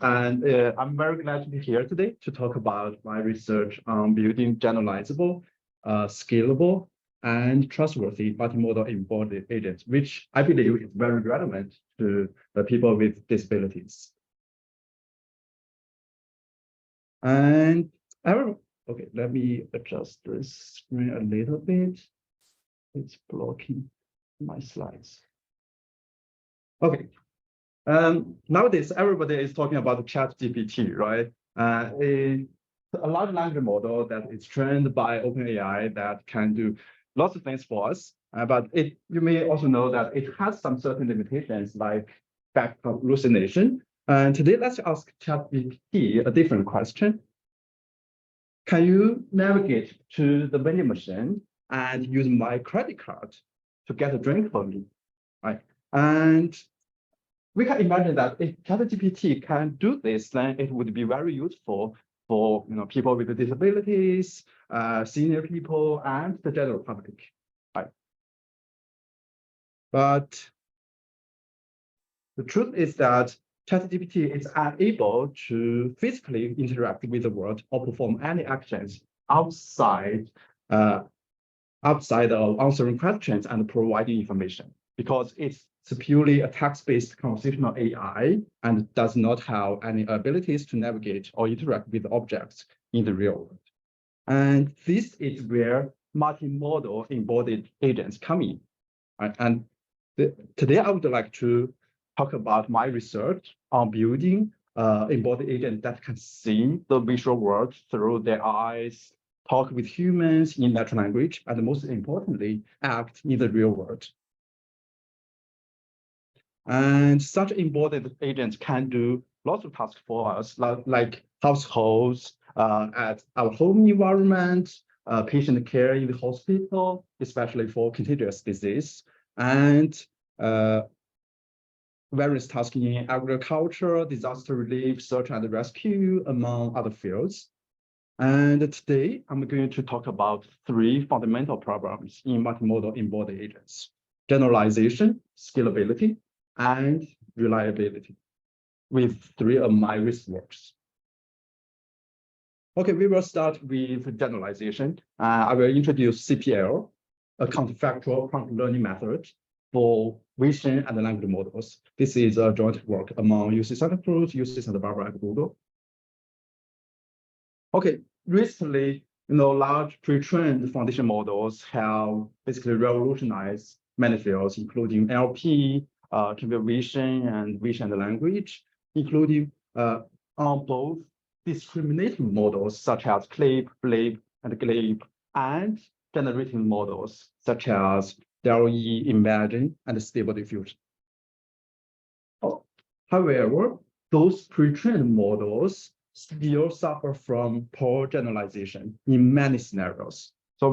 And I'm very glad to be here today to talk about my research on building generalizable, scalable, and trustworthy multimodal embodied agents, which I believe is very relevant to the people with disabilities. And okay, let me adjust this screen a little bit. It's blocking my slides. Okay. Nowadays, everybody is talking about ChatGPT, right? A large language model that is trained by OpenAI that can do lots of things for us. But you may also know that it has some certain limitations like back hallucination. And today, let's ask ChatGPT a different question. Can you navigate to the vending machine and use my credit card to get a drink for me, right? And we can imagine that if ChatGPT can do this, then it would be very useful for people with disabilities, senior people, and the general public. Right? But the truth is that ChatGPT is unable to physically interact with the world or perform any actions outside of answering questions and providing information, because it's purely a text-based conversational AI and does not have any abilities to navigate or interact with objects in the real world. And this is where multimodal embodied agents come in. Right? And today I would like to talk about my research on building embodied agents that can see the visual world through their eyes, talk with humans in natural language, and most importantly, act in the real world. And such embodied agents can do lots of tasks for us, like households, at our home environment, patient care in the hospital, especially for contagious disease, and various tasks in agriculture, disaster relief, search and rescue, among other fields. And today, I'm going to talk about three fundamental problems in multimodal embodied agents: generalization, scalability, and reliability, with three of my research works. Okay, we will start with generalization. I will introduce CPL, a counterfactual prompt learning method for vision and language models. This is a joint work among UC Santa Cruz, UC Santa Barbara, and Google. Okay, recently, large pre-trained foundation models have basically revolutionized many fields, including NLP, computer vision, and vision and language, including on both discriminative models such as CLIP, BLIP, and GLIP, and generative models such as DALL-E, Imagine, and Stable Diffusion. However, those pre-trained models still suffer from poor generalization in many scenarios. So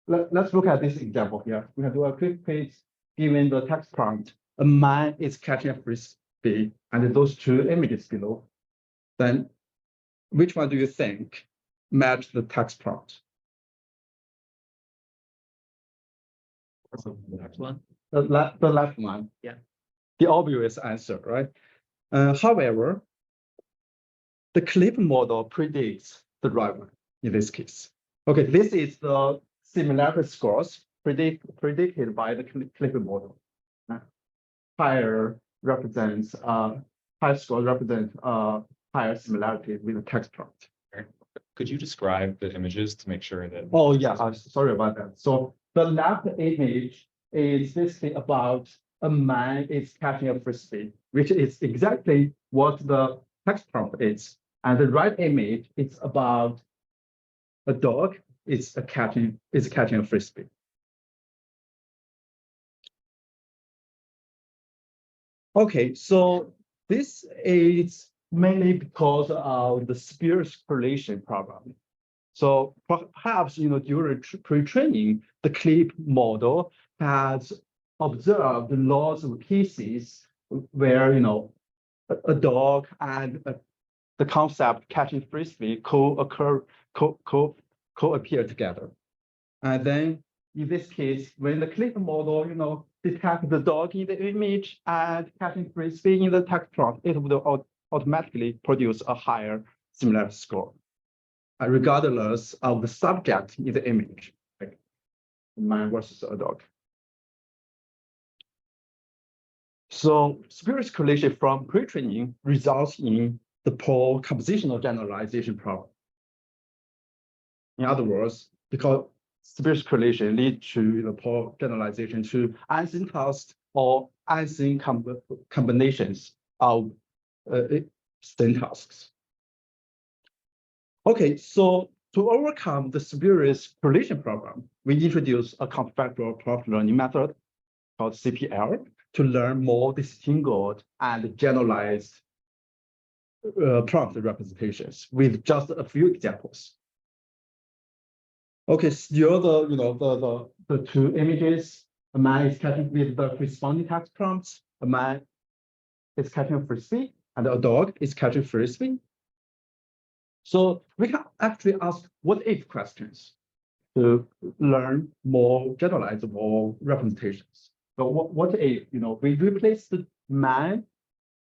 let's look at this example here. We can do a quick quiz. Given the text prompt, a man is catching a frisbee, and those two images below, then which one do you think match the text prompt? The next one. The left one. Yeah. The obvious answer, right? However, the CLIP model predicts the right one in this case. Okay, this is the similarity scores predicted by the CLIP model. Higher scores represent higher similarity with the text prompt. Could you describe the images to make sure that? Oh yeah, sorry about that. So the left image is basically about a man is catching a frisbee, which is exactly what the text prompt is. And the right image is about a dog is catching a frisbee. Okay, so this is mainly because of the spears correlation problem. So perhaps during pre-training, the CLIP model has observed lots of cases where a dog and the concept catching frisbee co-appear together. And then in this case, when the CLIP model detects the dog in the image and catching frisbee in the text prompt, it would automatically produce a higher similarity score, regardless of the subject in the image, like man versus a dog. So spurious correlation from pre-training results in the poor compositional generalization problem. In other words, because spurious correlation leads to the poor generalization to unseen tasks or unseen combinations of same tasks. Okay, so to overcome the spurious correlation problem, we introduce a counterfactual prompt learning method called CVPR to learn more distinguished and generalized prompt representations with just a few examples. Okay, still the two images, a man is catching with the corresponding text prompts, a man is catching a frisbee, and a dog is catching a frisbee. So we can actually ask what if questions to learn more generalizable representations. So what if we replace the man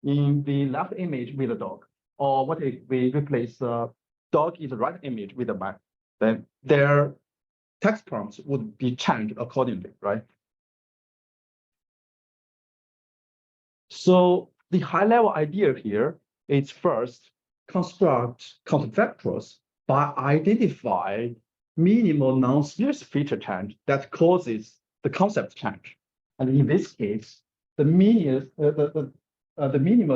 in the left image with a dog, or what if we replace the dog in the right image with a man? Then their text prompts would be changed accordingly, right? So the high-level idea here is first construct counterfactuals by identifying minimal non-spurious feature change that causes the concept change. And in this case, the minimal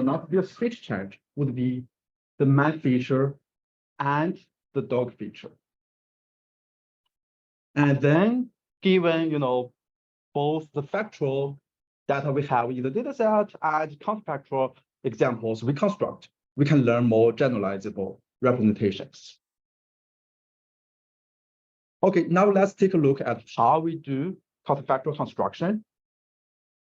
non-spurious feature change would be the man feature and the dog feature. And then given both the factual data we have in the dataset and counterfactual examples we construct, we can learn more generalizable representations. Okay, now let's take a look at how we do counterfactual construction.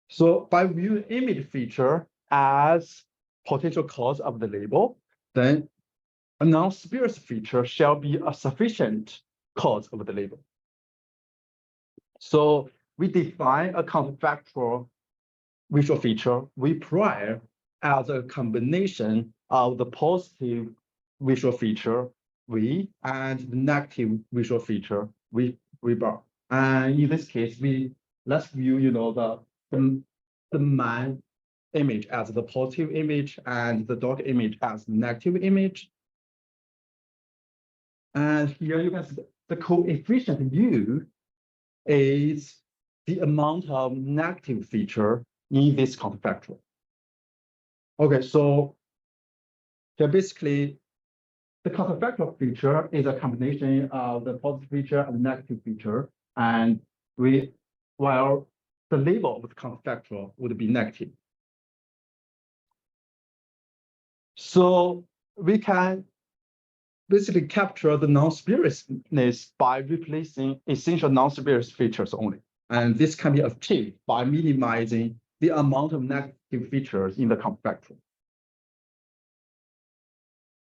So by viewing image feature as potential cause of the label, then a non-spurious feature shall be a sufficient cause of the label. So we define a counterfactual visual feature V prior as a combination of the positive visual feature V and the negative visual feature V bar. And in this case, let's view the man image as the positive image and the dog image as the negative image. And here you can see the coefficient U is the amount of negative feature in this counterfactual. Okay, so here basically the counterfactual feature is a combination of the positive feature and the negative feature, and while the label of the counterfactual would be negative. So we can basically capture the non-spuriousness by replacing essential non-spurious features only. And this can be achieved by minimizing the amount of negative features in the counterfactual.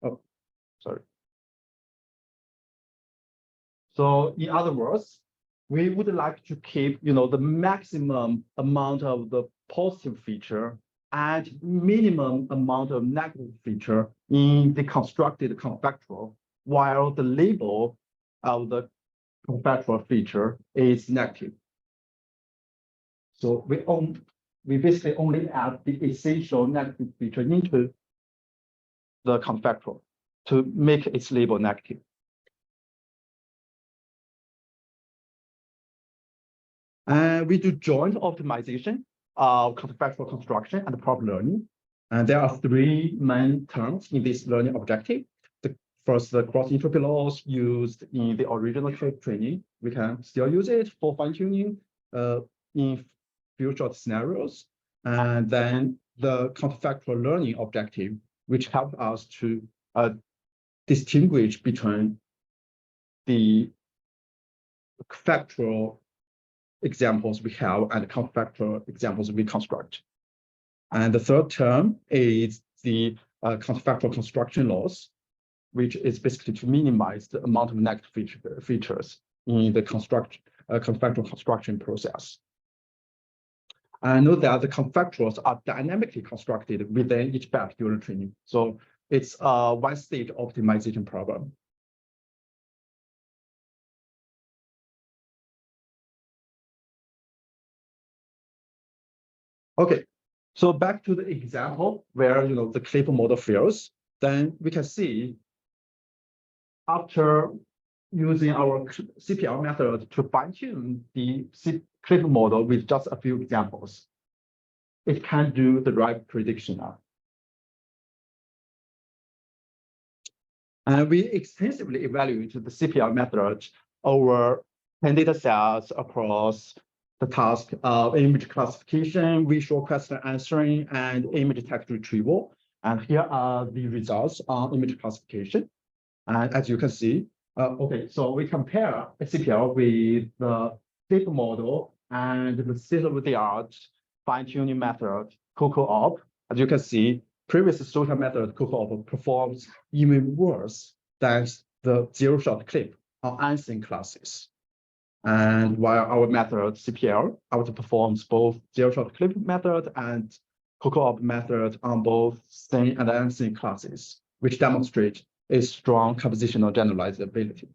Oh, sorry. So in other words, we would like to keep the maximum amount of the positive feature and minimum amount of negative feature in the constructed counterfactual, while the label of the counterfactual feature is negative. So we basically only add the essential negative feature into the counterfactual to make its label negative. And we do joint optimization of counterfactual construction and prompt learning. And there are three main terms in this learning objective. First, the cross-entropy laws used in the original training. We can still use it for fine-tuning in future scenarios. And then the counterfactual learning objective, which helps us to distinguish between the factual examples we have and counterfactual examples we construct. And the third term is the counterfactual construction loss, which is basically to minimize the amount of negative features in the counterfactual construction process. And note that the confactuals are dynamically constructed within each batch during training. So it's a one-stage optimization problem. Okay, so back to the example where the clip model fails, then we can see after using our CPR method to fine-tune the clip model with just a few examples, it can do the right prediction now. And we extensively evaluated the CPR method over 10 data sets across the task of image classification, visual question answering, and image text retrieval. And here are the results on image classification. And as you can see, okay, so we compare a CPR with the clip model and the state-of-the-art fine-tuning method, CocoOp. As you can see, previous social method, CocoOp, performs even worse than the zero-shot clip on unseen classes. And while our method, CPR, outperforms both zero-shot clip method and CocoOp method on both seen and unseen classes, which demonstrate a strong compositional generalizability.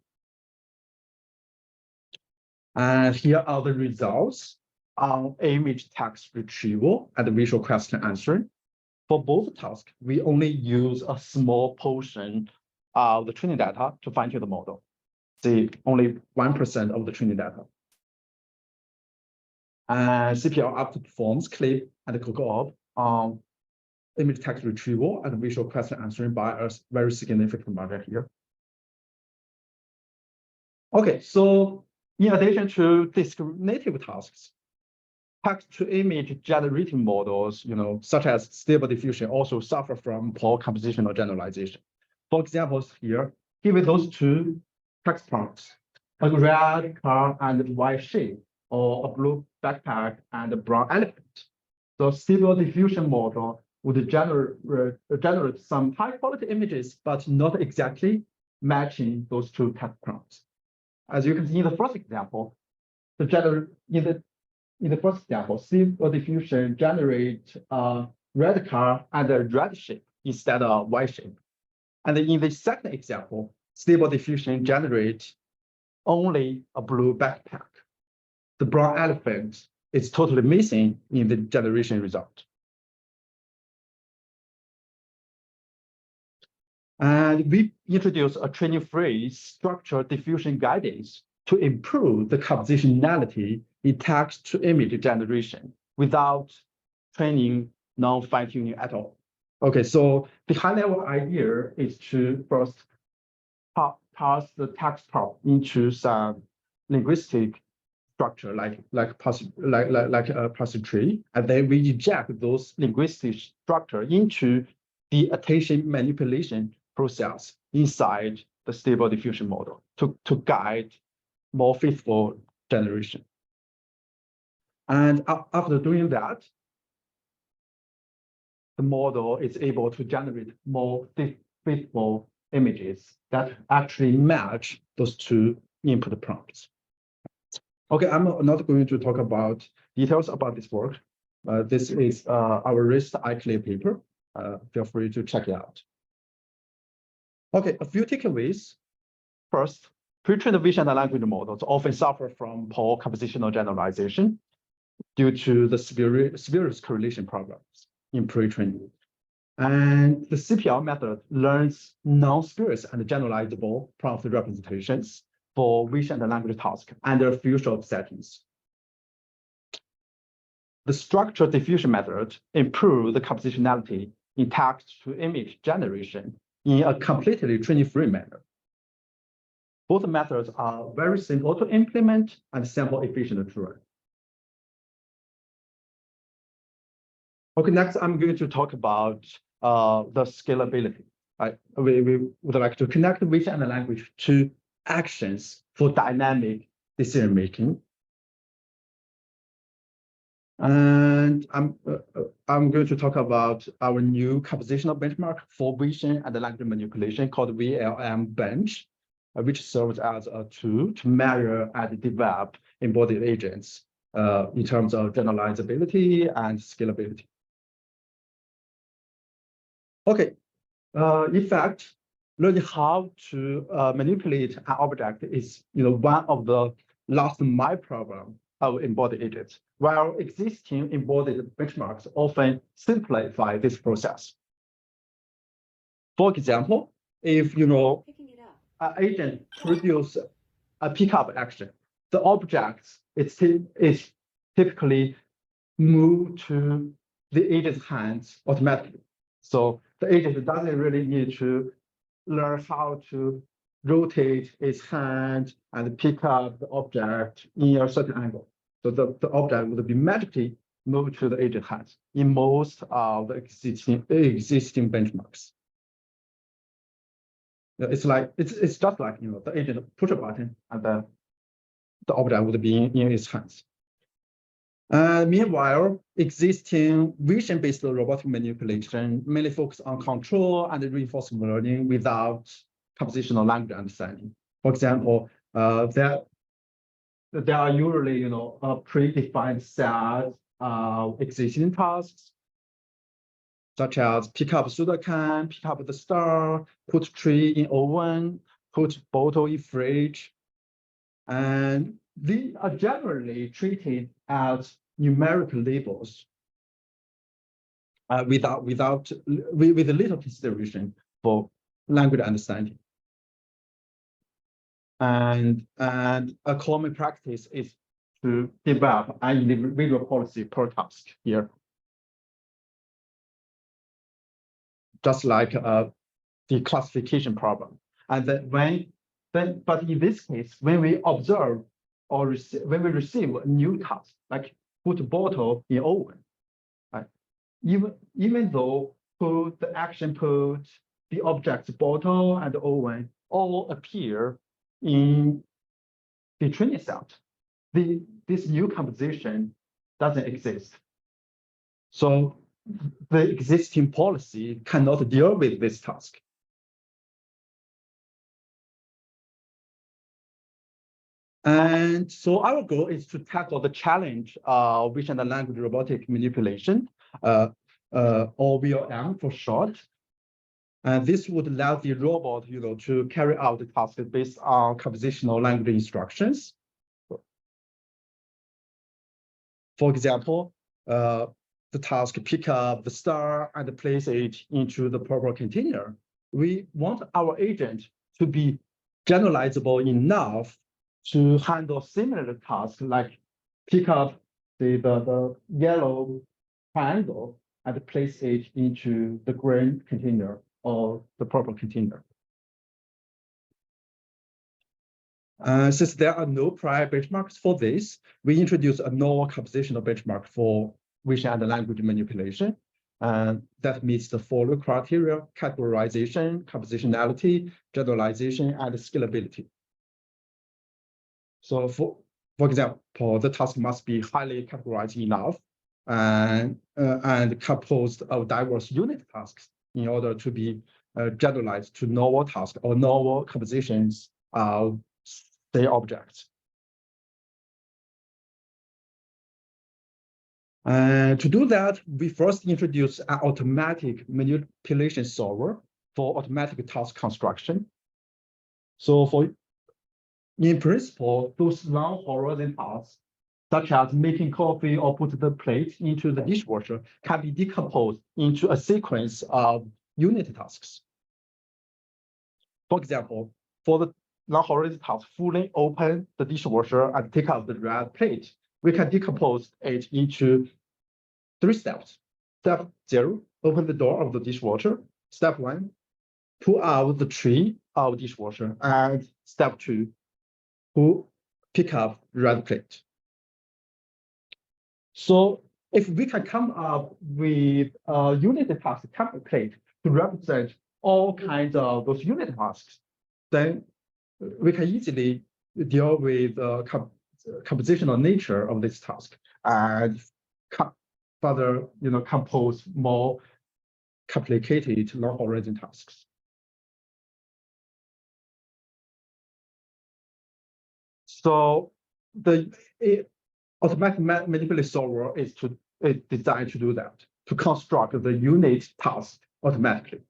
And here are the results on image text retrieval and visual question answering. For both tasks, we only use a small portion of the training data to fine-tune the model. See, only 1% of the training data. And CPR outperforms clip and CocoOp on image text retrieval and visual question answering by a very significant margin here. Okay, so in addition to discriminative tasks, text-to-image generating models, such as Stable Diffusion, also suffer from poor compositional generalization. For examples here, given those two text prompts, a red car and white sheep, or a blue backpack and a brown elephant, the Stable Diffusion model would generate some high-quality images, but not exactly matching those two text prompts. As you can see in the first example, in the first example, Stable Diffusion generate a red car and a red shape instead of white shape. And in the second example, Stable Diffusion generate only a blue backpack. The brown elephant is totally missing in the generation result. And we introduced a training-free structured diffusion guidance to improve the compositionality in text-to-image generation without training non-fine-tuning at all. Okay, so the high-level idea is to first pass the text prompt into some linguistic structure like a parsing tree, and then we inject those linguistic structure into the attention manipulation process inside the Stable Diffusion model to guide more faithful generation. And after doing that, the model is able to generate more faithful images that actually match those two input prompts. Okay, I'm not going to talk about details about this work. This is our wrist iClear paper. Feel free to check it out. Okay, a few takeaways. First, pre-trained vision and language models often suffer from poor compositional generalization due to the spurious correlation problems in pre-training. And the CPR method learns non-spurious and generalizable prompt representations for vision and language tasks under few-shot settings. The structured diffusion method improves the compositionality in text-to-image generation in a completely training-free manner. Both methods are very simple to implement and sample efficient to run. Okay, next I'm going to talk about the scalability. We would like to connect vision and language to actions for dynamic decision making. And I'm going to talk about our new compositional benchmark for vision and language manipulation called VLM Bench, which serves as a tool to measure and develop embodied agents in terms of generalizability and scalability. Okay, in fact, learning how to manipulate an object is one of the last mile problem of embodied agents, while existing embodied benchmarks often simplify this process. For example, if an agent produces a pickup action, the object is typically moved to the agent's hands automatically. So the agent doesn't really need to learn how to rotate its hand and pick up the object in a certain angle. So the object would be magically moved to the agent's hands in most of the existing benchmarks. It's just like the agent push a button and then the object would be in its hands. Meanwhile, existing vision-based robotic manipulation mainly focus on control and reinforcement learning without compositional language understanding. For example, there are usually a predefined set of existing tasks, such as pick up soda can, pick up the star, put tree in oven, put bottle in fridge, and these are generally treated as numeric labels with little consideration for language understanding. And a common practice is to develop an individual policy per task here. Just like the classification problem. And then but in this case, when we observe or when we receive a new task, like put a bottle in oven, right? Even though the action put, the objects bottle and the oven all appear in the training set, this new composition doesn't exist. So the existing policy cannot deal with this task. And so our goal is to tackle the challenge of vision and language robotic manipulation, or VLM for short. And this would allow the robot, to carry out the task based on compositional language instructions. For example, the task pick up the star and place it into the purple container. We want our agent to be generalizable enough to handle similar tasks like pick up the yellow triangle and place it into the green container or the purple container. Since there are no prior benchmarks for this, we introduced a novel compositional benchmark for vision and language manipulation. That meets the following criteria: categorization, compositionality, generalization, and scalability. So for example, the task must be highly categorized enough and composed of diverse unit tasks in order to be generalized to novel tasks or novel compositions of say objects. To do that, we first introduce an automatic manipulation solver for automatic task construction. So in principle, those long horizon tasks, such as making coffee or put the plate into the dishwasher, can be decomposed into a sequence of unit tasks. For example, for the long horizon task, fully open the dishwasher and take out the red plate, we can decompose it into 3 steps. Step 0, open the door of the dishwasher. Step 1, pull out the tray of dishwasher. And step 2, pick up red plate. So if we can come up with a unit task template to represent all kinds of those unit tasks, then we can easily deal with the compositional nature of this task and further, compose more complicated long horizon tasks. So automatic manipulation solver is designed to do that, to construct the unit task automatically.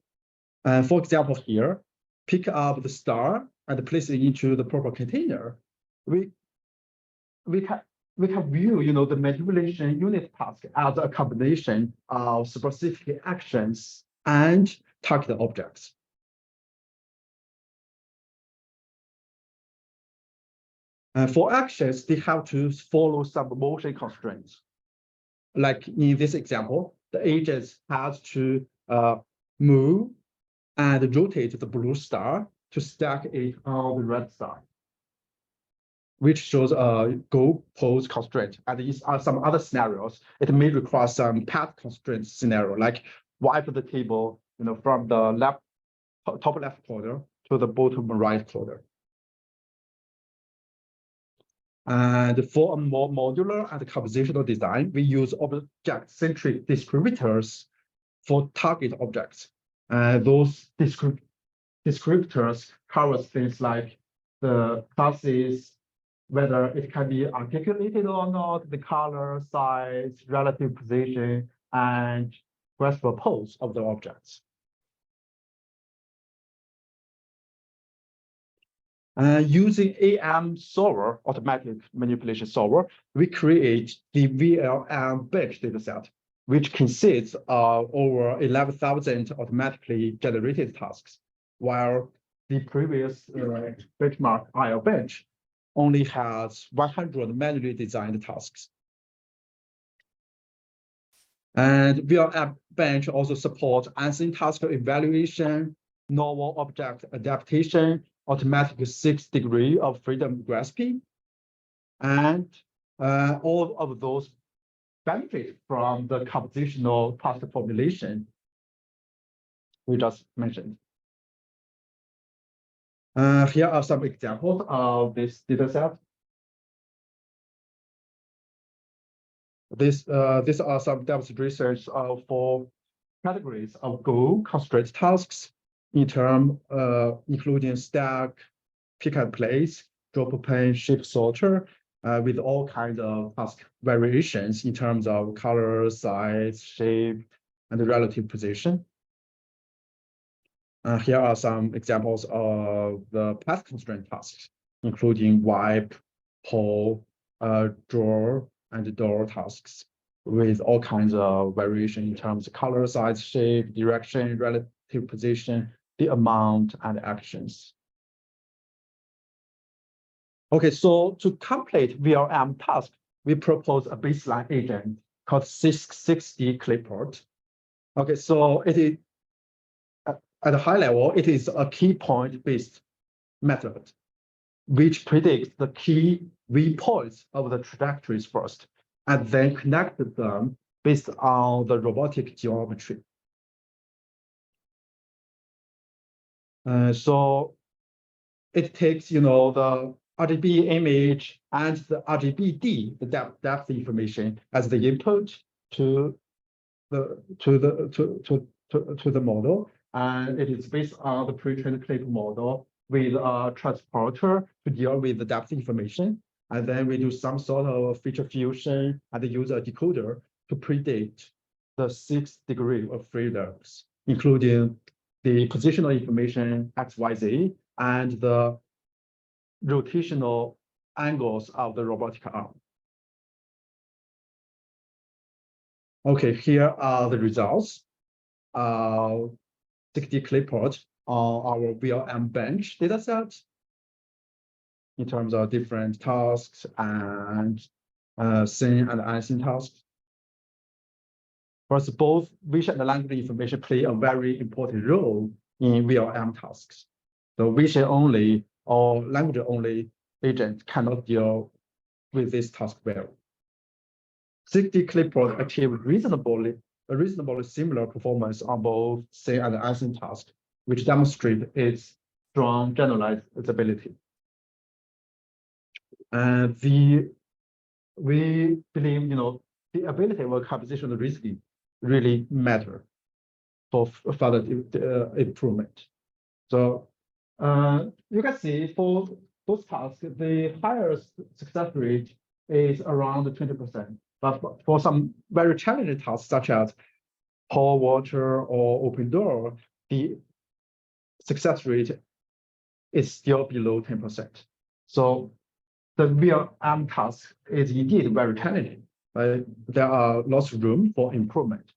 For example, here, pick up the star and place it into the proper container. We can view, the manipulation unit task as a combination of specific actions and target objects. For actions, they have to follow some motion constraints. Like in this example, the agent has to move and rotate the blue star to stack it on the red star, which shows a goal pose constraint. And these are some other scenarios. It may require some path constraint scenario, like wipe the table, from the top left corner to the bottom right corner. And for a more modular and compositional design, we use object-centric descriptors for target objects. Those descriptors cover things like the classes, whether it can be articulated or not, the color, size, relative position, and graceful pose of the objects. Using AM solver, automatic manipulation solver, we create the VLM bench dataset, which consists of over 11,000 automatically generated tasks, while the previous benchmark IL bench only has 100 manually designed tasks. And VLM bench also supports unseen task evaluation, novel object adaptation, automatic 6 degree of freedom grasping, and all of those benefit from the compositional task formulation we just mentioned. Here are some examples of this dataset. These are some demonstrations for categories of goal constraint tasks in terms including stack, pick and place, drop pane, shape sorter, with all kinds of task variations in terms of color, size, shape, and the relative position. Here are some examples of the path constraint tasks, including wipe, pull, draw, and door tasks, with all kinds of variation in terms of color, size, shape, direction, relative position, the amount, and actions. Okay, so to complete VLM task, we propose a baseline agent called 660 clipboard. Okay, so it is at a high level, it is a key point-based method, which predicts the key points of the trajectories first, and then connected them based on the robotic geometry. So it takes, the RGB image and the RGBD, the depth information, as the input to the model, and it is based on the pre-trained clip model with a transporter to deal with the depth information, and then we do some sort of feature fusion and use a decoder to predict the 6 degree of freedoms, including the positional information X, Y, Z, and the rotational angles of the robotic arm. Okay, here are the results. 60 clipboard on our VLM bench dataset in terms of different tasks and seen and unseen tasks. First, both vision and language information play a very important role in VLM tasks. So vision only or language only agent cannot deal with this task well. 60 clipboard achieve reasonably similar performance on both seen and unseen tasks, which demonstrate its strong generalizability. And we believe, the ability of compositional reasoning really matter for further improvement. So you can see for those tasks, the higher success rate is around 20%. But for some very challenging tasks, such as pour water or open door, the success rate is still below 10%. So the VLM task is indeed very challenging. There are lots of room for improvement.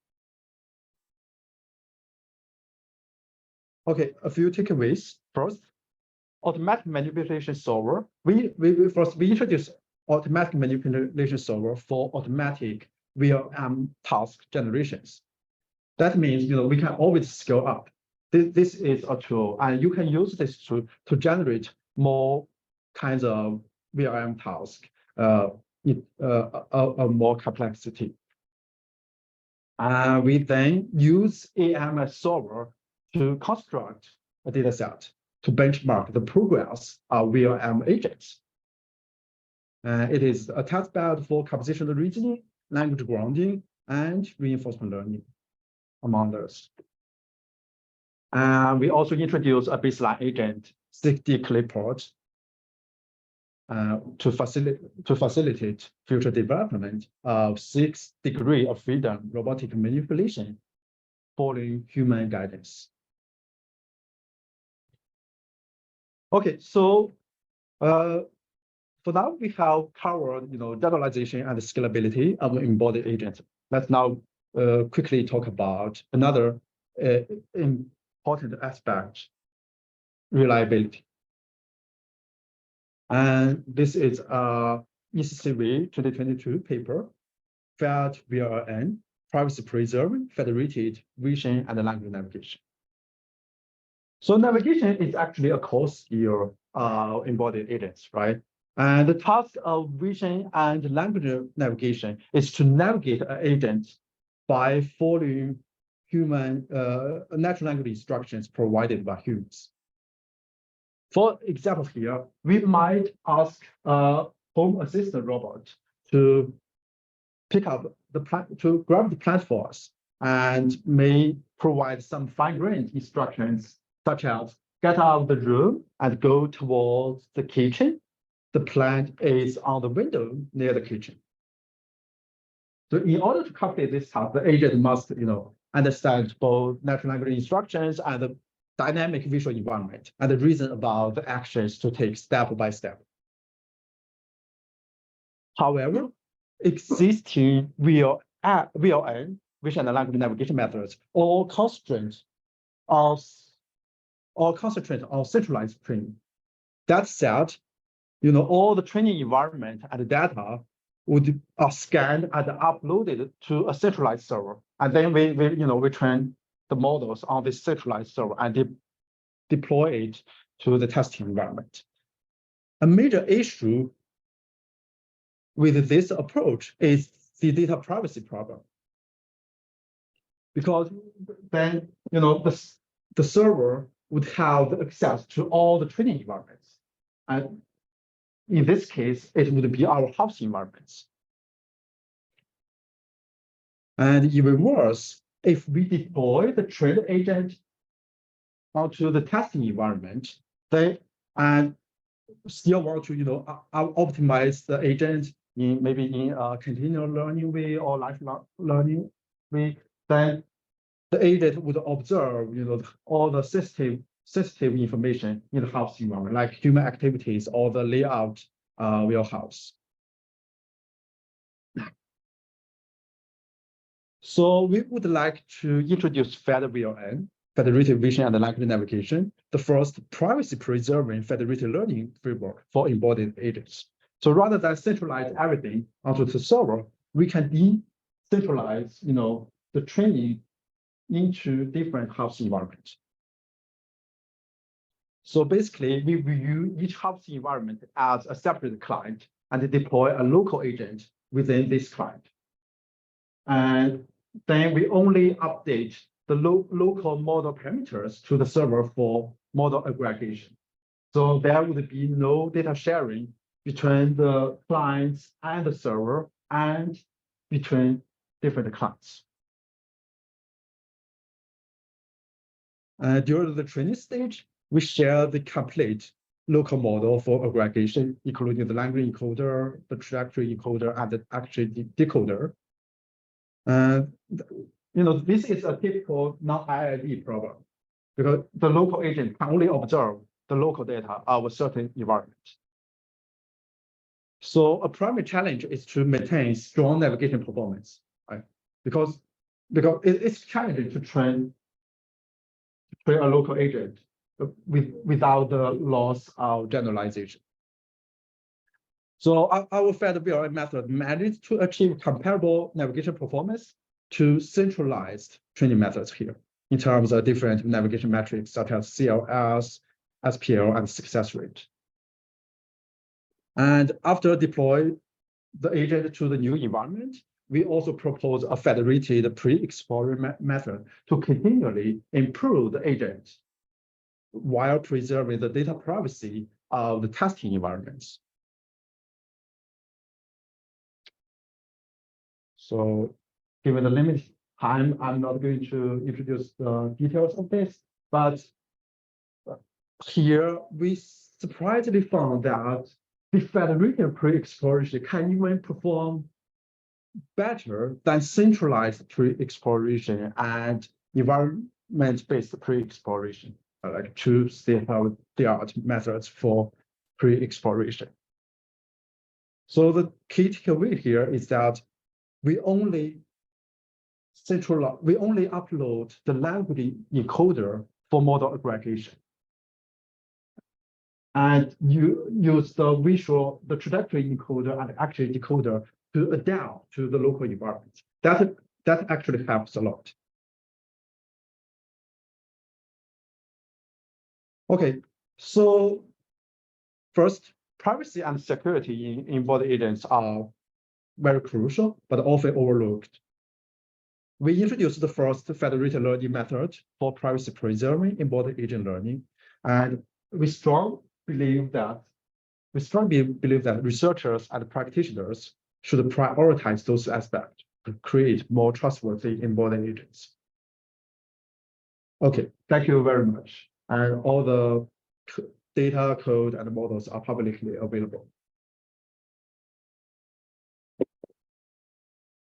Okay, a few takeaways. First, automatic manipulation solver. We introduced automatic manipulation solver for automatic VLM task generations. That means we can always scale up. This is a tool, and you can use this to generate more kinds of VLM tasks, more complexity. We then use AMS solver to construct a data set to benchmark the progress of VLM agents. It is a testbed for compositional reasoning, language grounding, and reinforcement learning, among others. We also introduce a baseline agent, 6D clipboard, to facilitate future development of 6 degrees of freedom robotic manipulation following human guidance. Okay, so for now we have covered generalization and scalability of embodied agents. Let's now quickly talk about another important aspect, reliability. And this is a ECCV 2022 paper, Fed VLN, privacy preserving, federated vision and language navigation. So navigation is actually a core skill of embodied agents, right? And the task of vision and language navigation is to navigate an agent by following human natural language instructions provided by humans. For example, here we might ask a home assistant robot to pick up the plant, to grab the plant for us, and may provide some fine-grained instructions, such as get out of the room and go towards the kitchen. The plant is on the window near the kitchen. So in order to complete this task, the agent must, understand both natural language instructions and the dynamic visual environment, and the reason about the actions to take step by step. However, existing VLN, vision and language navigation methods, all concentrate on centralized training. That said, all the training environment and the data would are scanned and uploaded to a centralized server, and then we train the models on this centralized server and deploy it to the testing environment. A major issue with this approach is the data privacy problem, because then the server would have access to all the training environments, and in this case it would be our house environments. And even worse, if we deploy the trained agent onto the testing environment, and still want to optimize the agent maybe in a continual learning way or lifelong learning way, then the agent would observe all the sensitive information in the house environment, like human activities or the layout of your house. So we would like to introduce FedVLN, federated vision and language navigation, the first privacy-preserving federated learning framework for embodied agents. So rather than centralize everything onto the server, we can decentralize, the training into different house environments. So basically, we view each house environment as a separate client and deploy a local agent within this client. And then we only update the local model parameters to the server for model aggregation. So there would be no data sharing between the clients and the server and between different clients. During the training stage, we share the complete local model for aggregation, including the language encoder, the trajectory encoder, and the actual decoder. And this is a typical non-IID problem because the local agent can only observe the local data of a certain environment. So a primary challenge is to maintain strong navigation performance, right? Because it's challenging to train a local agent without the loss of generalization. So our VizWiz method managed to achieve comparable navigation performance to centralized training methods here in terms of different navigation metrics such as CLS, SPL, and success rate. And after deploy the agent to the new environment, we also propose a federated pre-exposure method to continually improve the agent while preserving the data privacy of the testing environments. So given the limited time, I'm not going to introduce the details of this, but here we surprisingly found that the federated pre-exploration can even perform better than centralized pre-exploration and environment-based pre-exploration, like two state-of-the-art methods for pre-exploration. So the key takeaway here is that we only upload the language encoder for model aggregation. And you use the trajectory encoder and actual decoder to adapt to the local environment. That actually helps a lot. Okay, so first, privacy and security in embodied agents are very crucial, but often overlooked. We introduced the first federated learning method for privacy preserving embodied agent learning, and we strongly believe that researchers and practitioners should prioritize those aspects to create more trustworthy embodied agents. Okay, thank you very much. And all the data, code, and models are publicly available.